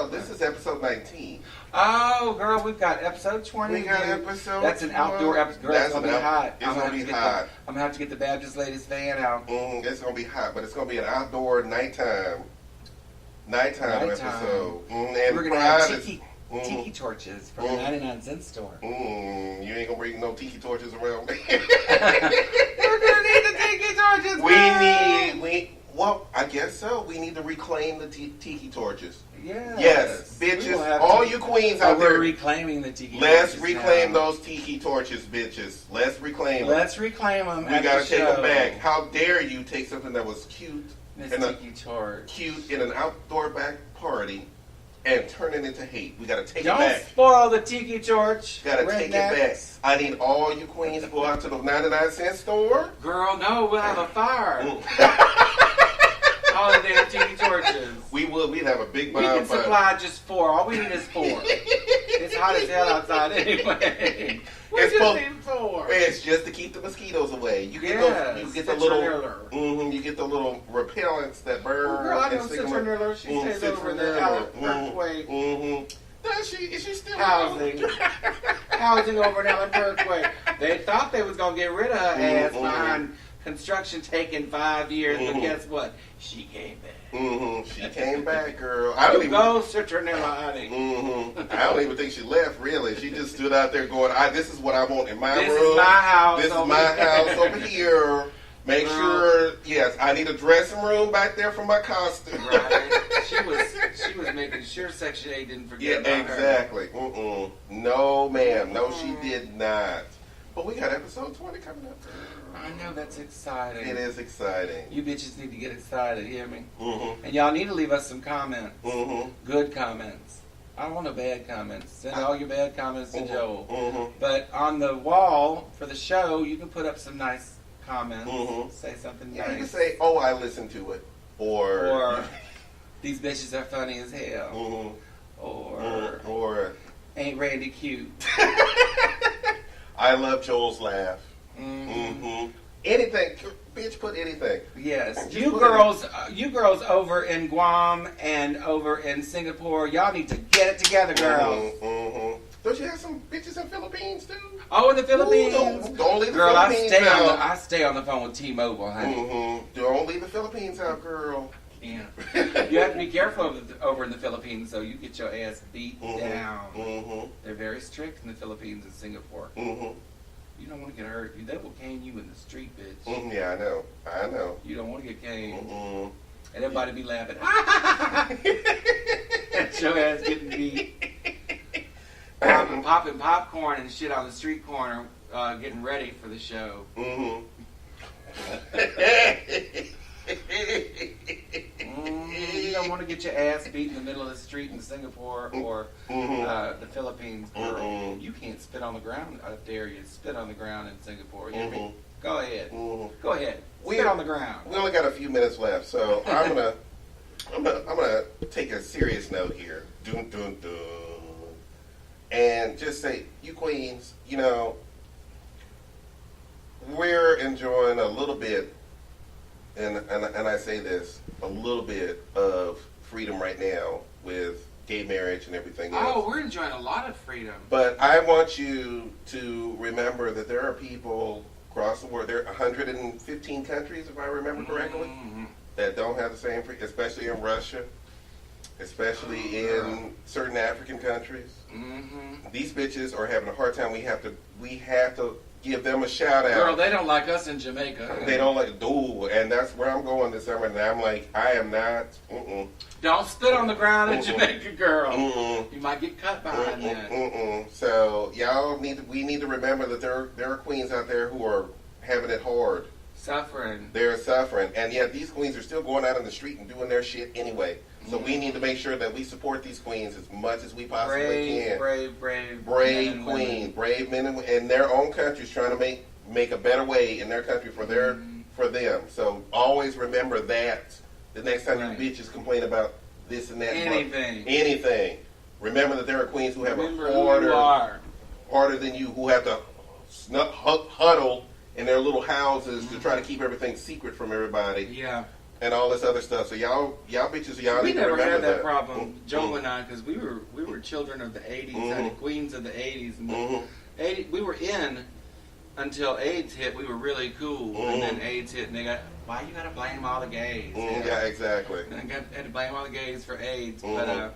This is episode 19. Oh, girl, we've got episode 20. We got dude. episode That's an outdoor episode. Girl, That's it's going to be hot. It's going to be hot. I'm going to have to get the Baptist Ladies fan out. It's going to be hot, but it's going to be an outdoor nighttime episode. And we're going to have tiki torches from the 99-cent store. You ain't going to bring no tiki torches around me. We're going to need the tiki torches, girl. Well, I guess so. We need to reclaim the tiki torches. Yes, bitches. All you queens out there. We're reclaiming the tiki Let's torches reclaim now. those tiki torches, bitches. Let's reclaim them. Let's reclaim them. We gotta take them back. How dare you take something that was cute in an outdoor back party and turn it into hate? We gotta take it back. Don't spoil the tiki torch. Gotta take it back. I need all you queens to go out to the 99-cent store. Girl, no, we'll have a fire. All the damn tiki torches. We would. We'd have a big We bonfire. can supply just 4. All we need is 4. It's hot as hell outside anyway. We just need 4. It's just to keep the mosquitoes away. You get those. You get the little. You get the little repellents that burn. Oh, girl, I know Citronella. She stays over in the Parkway. Does she? Is she still housing? Housing over in Allen Parkway. They thought they was gonna get rid of her ass behind construction taking 5 years, but guess what? She came back. She came back, girl. Go, Citronella, honey. I don't even think she left, really. She just stood out there going, this is what I want in my room. This is my house. This is my house over here. Make sure, yes, I need a dressing room back there for my costume. Right. She was making sure Section 8 didn't forget about her. Exactly. No, ma'am. No, she did not. But we got episode 20 coming up. I know, that's exciting. It is exciting. You bitches need to get excited, hear me? And y'all need to leave us some comments. Good comments. I don't want no bad comments. Send all your bad comments to Joel. But on the wall for the show, you can put up some nice comments. Say something nice. You can say, oh, I listened to it. Or these bitches are funny as hell. Or ain't Randy cute? I love Joel's laugh. Anything, bitch, put anything. Yes, you girls over in Guam and over in Singapore, y'all need to get it together, girls. Don't you have some bitches in Philippines too? Oh, in the Philippines. Don't leave the girl, Philippines out. I stay on the phone with T-Mobile, honey. Don't leave the Philippines out, girl. Yeah. You have to be careful over in the Philippines, so you get your ass beat down. They're very strict in the Philippines and Singapore. You don't want to get hurt. They will cane you in the street, bitch. Yeah, I know. You don't want to get caned. And everybody be laughing. That's your ass getting beat. Popping popcorn and shit on the street corner, getting ready for the show. You don't want to get your ass beat in the middle of the street in Singapore or the Philippines, girl. You can't spit on the ground. I dare you spit on the ground in Singapore. You hear me? Go ahead. Go ahead. Spit on the ground. We only got a few minutes left, so I'm gonna take a serious note here. Dun dun dun. And just say, you queens, we're enjoying a little bit, and I say this, a little bit of freedom right now with gay marriage and everything else. Oh, we're enjoying a lot of freedom. But I want you to remember that there are people across the world, there are 115 countries, if I remember correctly, that don't have the same freedom, especially in Russia. Especially in certain African countries, these bitches are having a hard time. We have to give them a shout out. Girl, they don't like us in Jamaica. They don't like and that's where I'm going this summer. And I'm like, I am not. Don't spit on the ground in Jamaica, girl. You might get cut behind that. So we need to remember that there are queens out there who are having it hard. Suffering. They're suffering, and yet these queens are still going out in the street and doing their shit anyway. So we need to make sure that we support these queens as much as we possibly can. Brave queens, brave men in their own countries trying to make a better way in their country for them. So always remember that the next time you bitches complain about this and that, anything. Remember that there are queens who have harder than you, who have to huddle in their little houses to try to keep everything secret from everybody. Yeah. and all this other stuff. So y'all bitches, y'all We need to never remember had that that. problem, Joel and I, because we were children of the '80s, and the queens of the '80s, and the 80, we were in until AIDS hit. We were really cool, and then AIDS hit, and they got, why you gotta blame all the gays? Yeah, exactly. And I had to blame all the gays for AIDS, but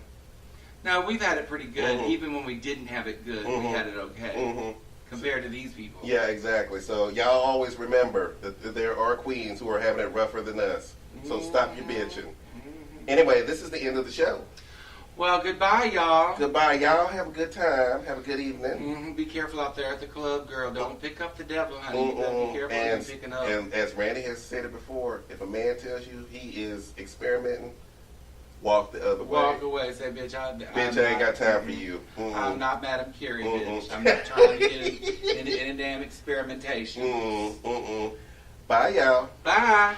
no, we've had it pretty good. Even when we didn't have it good, we had it okay compared to these people. Yeah, exactly. So y'all always remember that there are queens who are having it rougher than us. So stop your bitching. Anyway, this is the end of the show. Well, goodbye, y'all. Goodbye, y'all. Have a good time. Have a good evening. Be careful out there at the club, girl. Don't pick up the devil, honey. You gotta be careful what you're picking up. And as Randy has said it before, if a man tells you he is experimenting, walk the other way. Walk away. Say, bitch, I ain't got time for you. I'm not Madam Curie, bitch. I'm not trying to get into any damn experimentation. Bye, y'all. Bye.